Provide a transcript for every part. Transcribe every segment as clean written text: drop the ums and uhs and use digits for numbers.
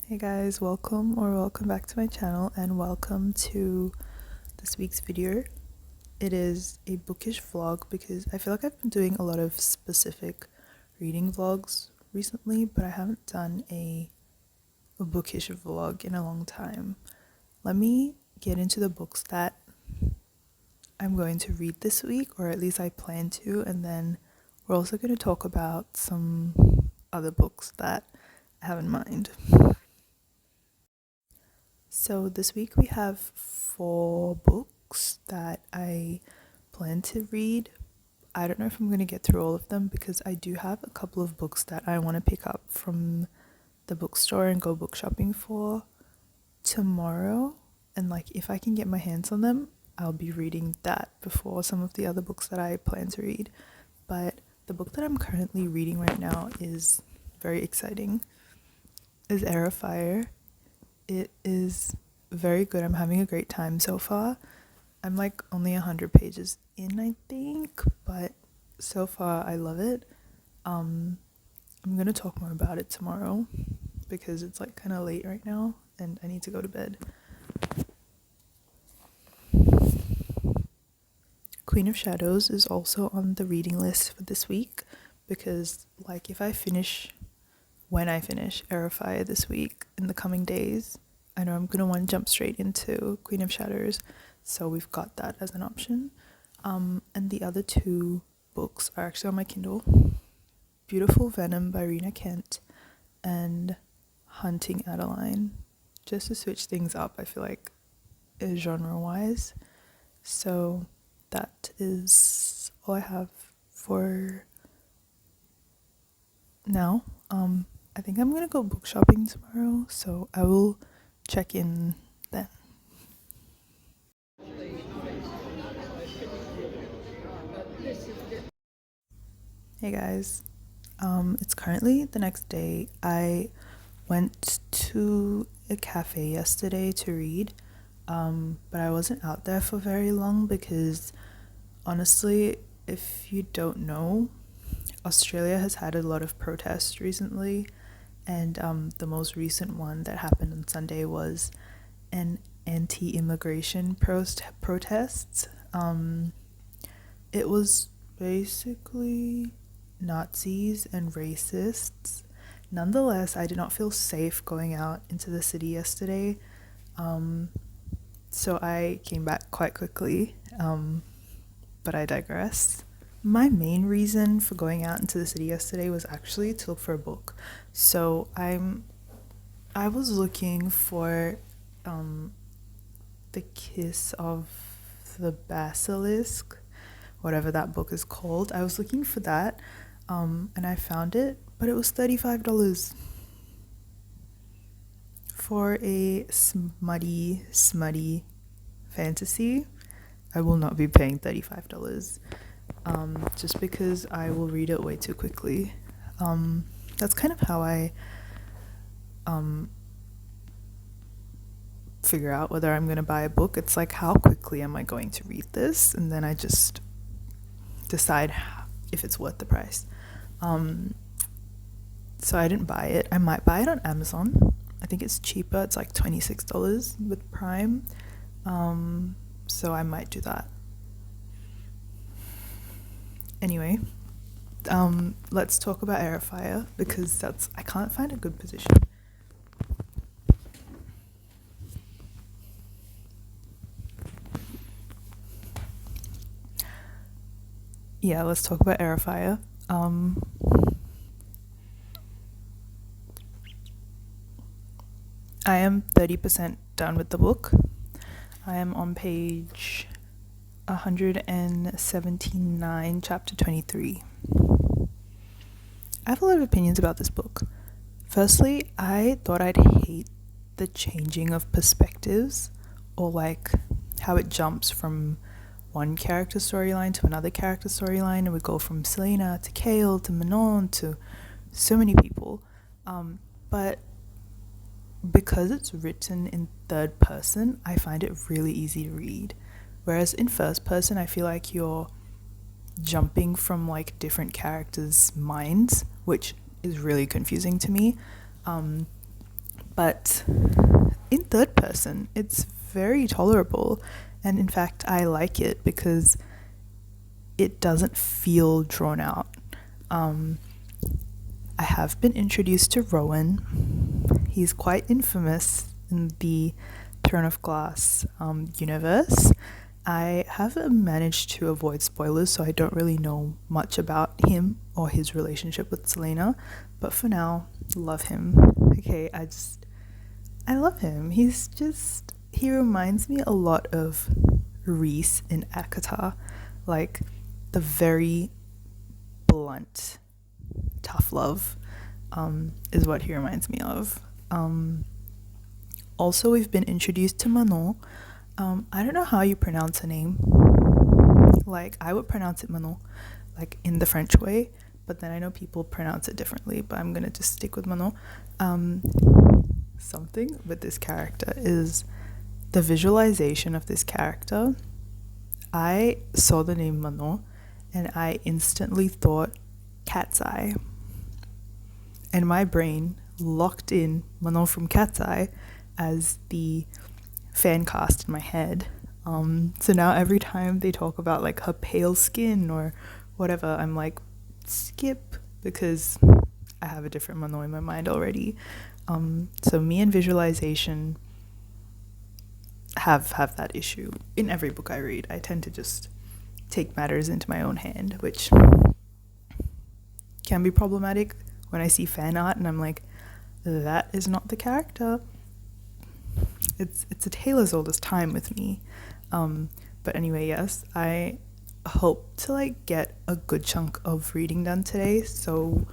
Hey guys, welcome back to my channel, and welcome to this week's video. It is a bookish vlog because I feel like I've been doing a lot of specific reading vlogs recently, but I haven't done a bookish vlog in a long time. Let me get into the books that I'm going to read this week, or at least I plan to, and then we're also going to talk about some other books that I have in mind. So this week we have 4 books that I plan to read. I don't know if I'm going to get through all of them because I do have a couple of books that I want to pick up from the bookstore and go book shopping for tomorrow. And if I can get my hands on them, I'll be reading that before some of the other books that I plan to read. But the book that I'm currently reading right now is very exciting. Is Heir. It is very good. I'm having a great time so far. I'm only 100 pages in, I think, but so far I love it. I'm gonna talk more about it tomorrow because it's kind of late right now and I need to go to bed. Queen of Shadows is also on the reading list for this week because if when I finish Heir this week in the coming days, I know I'm going to want to jump straight into Queen of Shadows, so we've got that as an option. And the other 2 books are actually on my Kindle. Beautiful Venom by Rena Kent and Hunting Adeline, just to switch things up, I feel genre-wise. So that is all I have for now. I think I'm gonna go book shopping tomorrow, so I will check in then. Hey guys, it's currently the next day. I went to a cafe yesterday to read, but I wasn't out there for very long because honestly, if you don't know, Australia has had a lot of protests recently, and the most recent one that happened on Sunday was an anti-immigration protest. It was basically Nazis and racists. Nonetheless, I did not feel safe going out into the city yesterday, so I came back quite quickly, but I digress. My main reason for going out into the city yesterday was actually to look for a book. So I was looking for The Kiss of the Basilisk, whatever that book is called. I was looking for that, and I found it, but it was $35 for a smutty fantasy. I will not be paying $35. Just because I will read it way too quickly. That's kind of how I figure out whether I'm going to buy a book. It's how quickly am I going to read this, and then I just decide if it's worth the price. So I didn't buy it. I might buy it on Amazon. I think it's cheaper. It's $26 with Prime. So I might do that. Anyway, let's talk about Heir because I can't find a good position. Yeah, let's talk about Heir. I am 30% done with the book. I am on page 179, chapter 23. I have a lot of opinions about this book. Firstly, I thought I'd hate the changing of perspectives, or how it jumps from one character storyline to another character storyline, and we go from Selena to Kale to Manon to so many people. But because it's written in third person, I find it really easy to read. Whereas in first person, I feel like you're jumping from different characters' minds, which is really confusing to me. but in third person, it's very tolerable. And in fact, I like it because it doesn't feel drawn out. I have been introduced to Rowan. He's quite infamous in the Throne of Glass universe. I have managed to avoid spoilers, so I don't really know much about him or his relationship with Selena, but for now, love him. Okay, I love him. He reminds me a lot of Reese in acotar, like the very blunt, tough love is what he reminds me of. Also, we've been introduced to Manon. I don't know how you pronounce her name. Like, I would pronounce it Manon, like in the French way, but then I know people pronounce it differently, but I'm gonna just stick with Manon. Something with this character is the visualization of this character. I saw the name Manon and I instantly thought Cat's Eye. And my brain locked in Manon from Cat's Eye as the fan cast in my head. So now every time they talk about like her pale skin or whatever, I'm like, skip, because I have a different Manon in my mind already. So me and visualization have that issue in every book I read. I tend to just take matters into my own hand, which can be problematic when I see fan art and I'm like, that is not the character. It's a tale as old as time with me. But anyway, yes, I hope to like get a good chunk of reading done today, so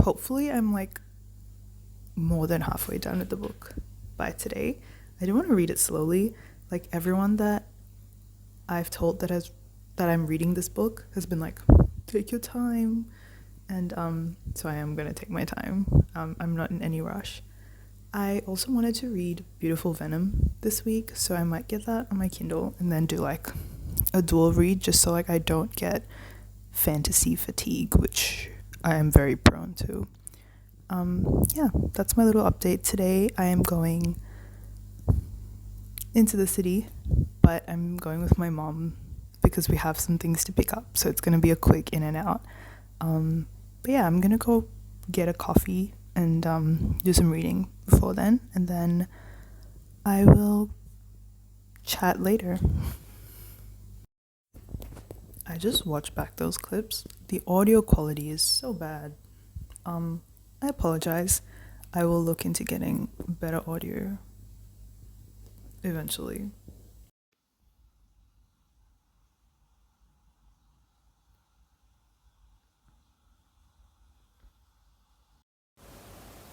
hopefully I'm like more than halfway done with the book by today. I do want to read it slowly. Like, everyone that I've told that I'm reading this book has been like, take your time, and so I am gonna take my time. I'm not in any rush. I also wanted to read Beautiful Venom this week, so I might get that on my Kindle and then do like a dual read, just so like I don't get fantasy fatigue, which I am very prone to. Yeah, that's my little update today. I am going into the city, but I'm going with my mom because we have some things to pick up, so it's going to be a quick in and out. But yeah, I'm going to go get a coffee and do some reading before then, and then I will chat later. I just watched back those clips. The audio quality is so bad. I apologize. I will look into getting better audio eventually.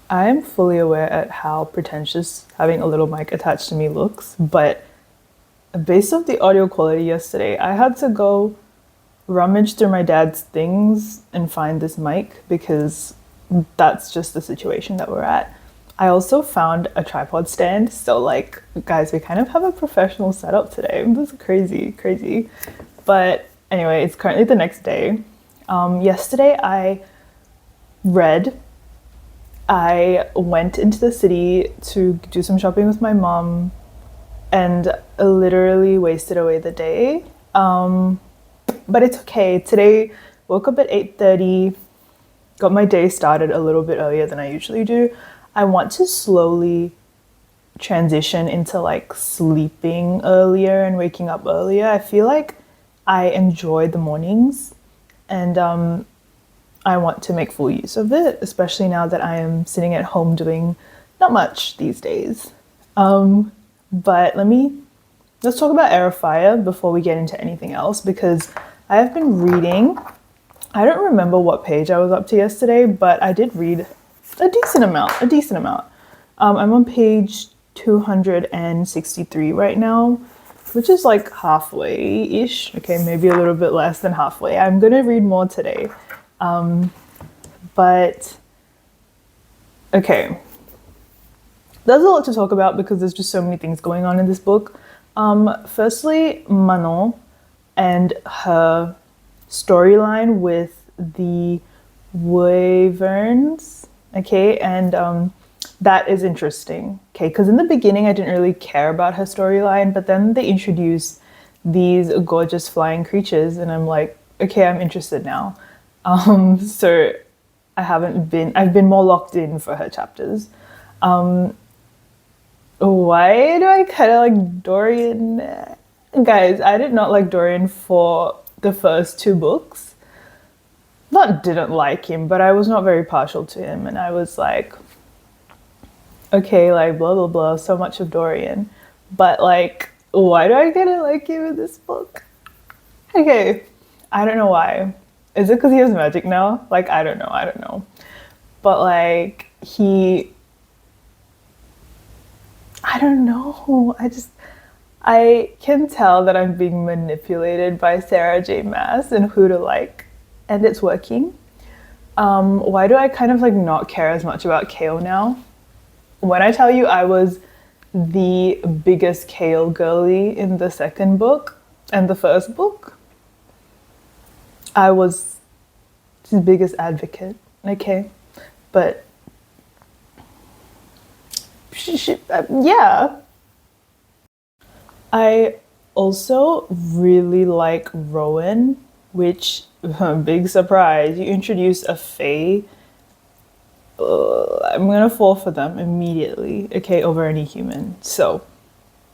I am fully aware at how pretentious having a little mic attached to me looks, but based off the audio quality yesterday, I had to go rummage through my dad's things and find this mic because that's just the situation that we're at. I also found a tripod stand, so like, guys, we kind of have a professional setup today. This is crazy. But anyway, it's currently the next day. Yesterday I read. I went into the city to do some shopping with my mom and literally wasted away the day. But it's okay. Today, woke up at 8:30, got my day started a little bit earlier than I usually do. I want to slowly transition into like sleeping earlier and waking up earlier. I feel like I enjoy the mornings, and I want to make full use of it, especially now that I am sitting at home doing not much these days. But let's talk about Heir of Fire before we get into anything else, because I have been reading. I don't remember what page I was up to yesterday, but I did read a decent amount. I'm on page 263 right now, which is like halfway-ish. Okay, maybe a little bit less than halfway. I'm gonna read more today. But okay, there's a lot to talk about because there's just so many things going on in this book. Firstly, Manon and her storyline with the Wyverns, okay, and that is interesting. Okay, because in the beginning I didn't really care about her storyline, but then they introduce these gorgeous flying creatures, and I'm like, okay, I'm interested now. So I've been more locked in for her chapters. Why do I kind of like Dorian? Guys, I did not like Dorian for the first two books. Not didn't like him, but I was not very partial to him, and I was like, okay, like blah blah blah, so much of Dorian, but like, why do I kind of like him in this book? Okay, I don't know why. Is it because he has magic now? Like, I don't know. But like, I don't know. I can tell that I'm being manipulated by Sarah J. Maas and who to like, and it's working. Why do I kind of like not care as much about Kale now? When I tell you I was the biggest Kale girly in the second book and the first book, I was his biggest advocate, okay? But yeah. I also really like Rowan, which, big surprise, you introduce a fae. I'm gonna fall for them immediately, okay, over any human. So,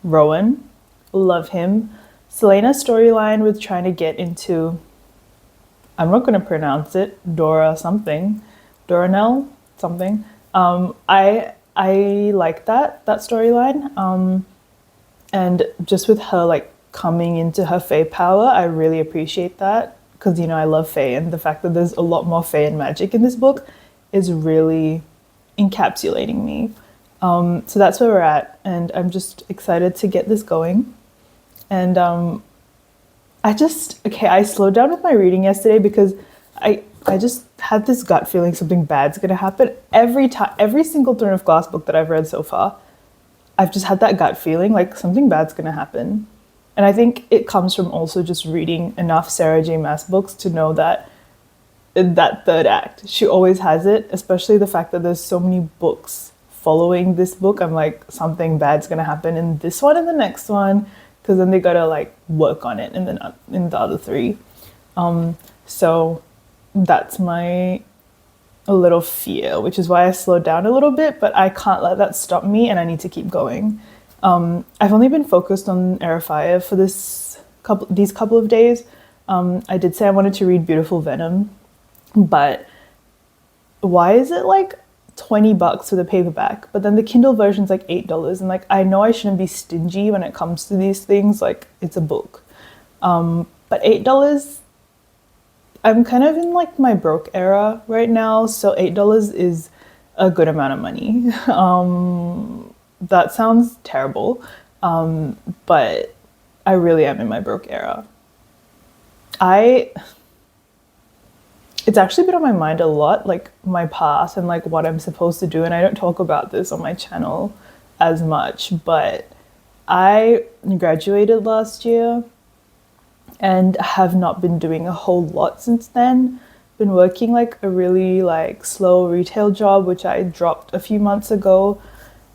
Rowan, love him. Selena's storyline with trying to get into, I'm not gonna pronounce it, Dora something, Doranel something. I like that storyline. And just with her like coming into her fae power, I really appreciate that because you know I love fae, and the fact that there's a lot more fae and magic in this book is really encapsulating me. So that's where we're at, and I'm just excited to get this going. And I slowed down with my reading yesterday because I just had this gut feeling something bad's gonna happen every time. Every single Throne of Glass book that I've read so far, I've just had that gut feeling like something bad's gonna happen. And I think it comes from also just reading enough Sarah J. Maas books to know that in that third act, she always has it, especially the fact that there's so many books following this book. I'm like, something bad's gonna happen in this one and the next one, because then they gotta like work on it and then in the other three. So that's my a little fear, which is why I slowed down a little bit, but I can't let that stop me and I need to keep going. I've only been focused on Heir of Fire for these couple of days. I did say I wanted to read Beautiful Venom, but why is it like $20 for the paperback? But then the Kindle version's like $8. And like, I know I shouldn't be stingy when it comes to these things, like it's a book. But $8, I'm kind of in like my broke era right now, so $8 is a good amount of money. That sounds terrible, but I really am in my broke era. It's actually been on my mind a lot, like my past and like what I'm supposed to do, and I don't talk about this on my channel as much, but I graduated last year and have not been doing a whole lot since then. Been working like a really like slow retail job, which I dropped a few months ago.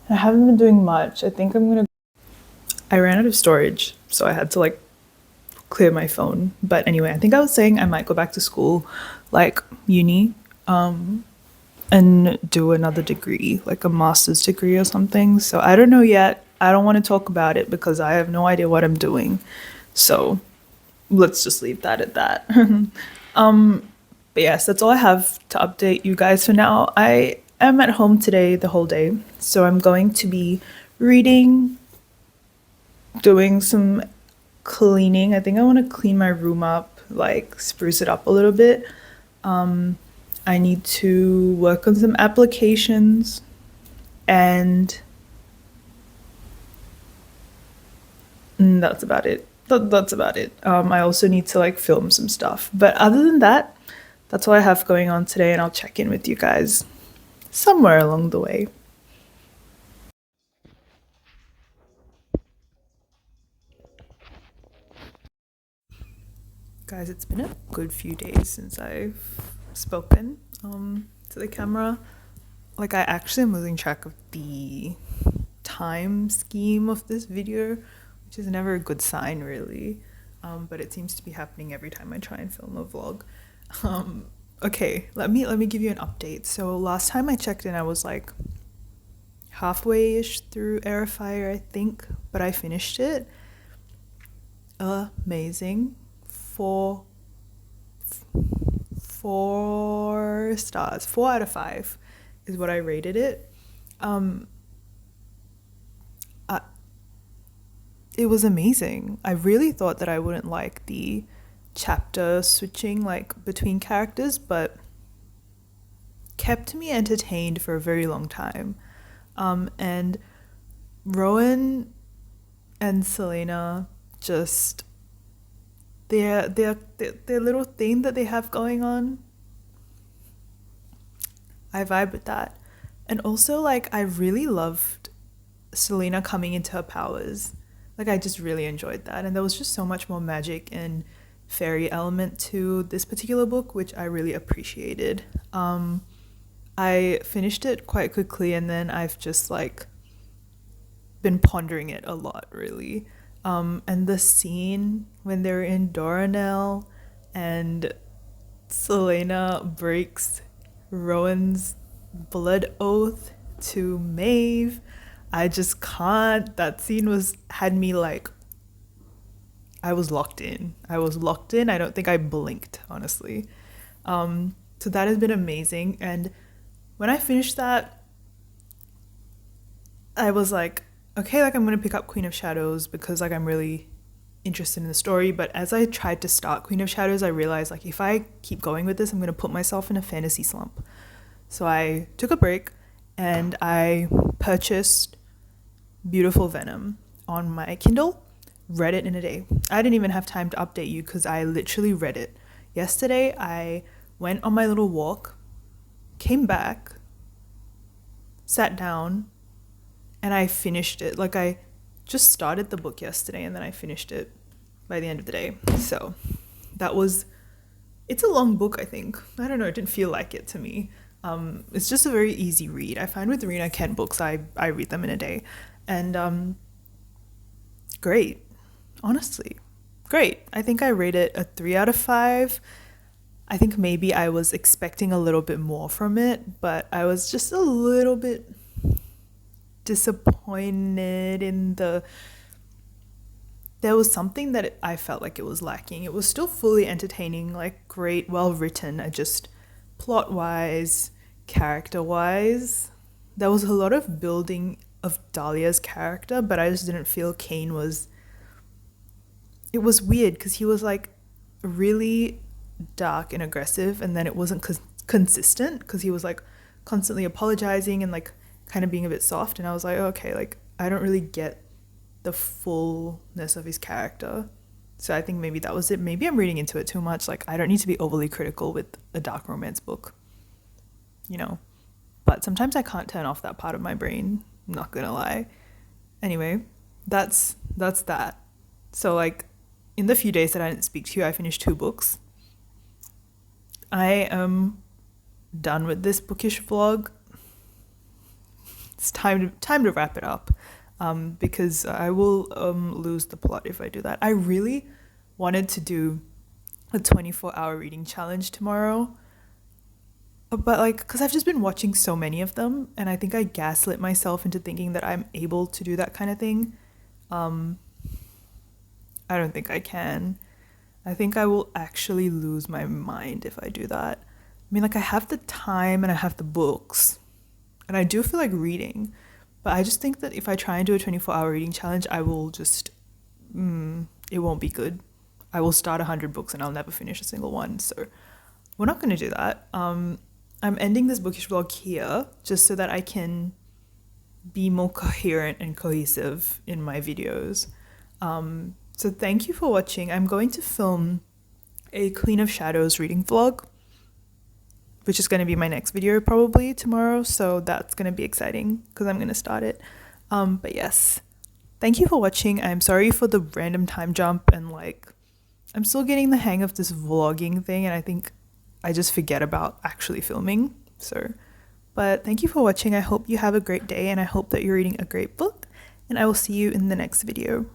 I haven't been doing much. I think I ran out of storage, so I had to like clear my phone. But anyway, I think I was saying I might go back to school, like uni, and do another degree, like a master's degree or something. So I don't know yet. I don't want to talk about it because I have no idea what I'm doing. So let's just leave that at that. But yes, that's all I have to update you guys for now. I am at home today the whole day, so I'm going to be reading, doing some cleaning. I think I want to clean my room up, like spruce it up a little bit. I need to work on some applications, and that's about it. That's about it. I also need to like film some stuff, but other than that, that's all I have going on today, and I'll check in with you guys somewhere along the way. Guys, it's been a good few days since I've spoken to the camera. like I actually am losing track of the time scheme of this video, which is never a good sign really. But it seems to be happening every time I try and film a vlog. Okay, let me give you an update. So last time I checked in, I was like halfway-ish through Heir, I think, but I finished it. Amazing. Four stars. 4 out of 5 is what I rated it. It was amazing. I really thought that I wouldn't like the chapter switching like between characters, but kept me entertained for a very long time. And Rowan and Selena, just their little thing that they have going on, I vibe with that. And also, like, I really loved Selena coming into her powers. Like, I just really enjoyed that. And there was just so much more magic and fairy element to this particular book, which I really appreciated. I finished it quite quickly, and then I've just like been pondering it a lot, really. And the scene when they're in Doranel and Selena breaks Rowan's blood oath to Maeve, I just can't. That scene had me like, I was locked in. I don't think I blinked, honestly. So that has been amazing. And when I finished that, I was like, okay, like I'm going to pick up Queen of Shadows because like I'm really interested in the story. But as I tried to start Queen of Shadows, I realized like if I keep going with this, I'm going to put myself in a fantasy slump. So I took a break and I purchased Beautiful Venom on my Kindle, read it in a day. I didn't even have time to update you because I literally read it. Yesterday, I went on my little walk, came back, sat down, and I finished it. Like I just started the book yesterday and then I finished it by the end of the day. So it's a long book, I think. I don't know, it didn't feel like it to me. It's just a very easy read. I find with Rena Kent books, I read them in a day. And great. Honestly, great. I think I rate it a 3 out of 5. I think maybe I was expecting a little bit more from it, but I was just a little bit disappointed in there was something that I felt like it was lacking. It was still fully entertaining, like great, well written. I just plot-wise, character-wise, there was a lot of building of Dahlia's character, but I just didn't feel Kane was... It was weird because he was like really dark and aggressive, and then it wasn't consistent because he was like constantly apologizing and like kind of being a bit soft, and I was like, okay, like I don't really get the fullness of his character. So I think maybe that was it. Maybe I'm reading into it too much. Like I don't need to be overly critical with a dark romance book, you know, but sometimes I can't turn off that part of my brain, I'm not gonna lie. Anyway, that's that. So like in the few days that I didn't speak to you, I finished 2 books. I am done with this bookish vlog. It's time to wrap it up, because I will lose the plot if I do that. I really wanted to do a 24-hour reading challenge tomorrow, but like because I've just been watching so many of them, and I think I gaslit myself into thinking that I'm able to do that kind of thing. I don't think I can. I think I will actually lose my mind if I do that. I mean, like I have the time and I have the books, and I do feel like reading, but I just think that if I try and do a 24-hour reading challenge, I will just, it won't be good. I will start 100 books and I'll never finish a single one. So we're not going to do that. I'm ending this bookish vlog here just so that I can be more coherent and cohesive in my videos. So thank you for watching. I'm going to film a Queen of Shadows reading vlog, which is going to be my next video probably tomorrow. So that's going to be exciting because I'm going to start it. But yes, thank you for watching. I'm sorry for the random time jump, and like I'm still getting the hang of this vlogging thing, and I think I just forget about actually filming. So, But thank you for watching. I hope you have a great day and I hope that you're reading a great book, and I will see you in the next video.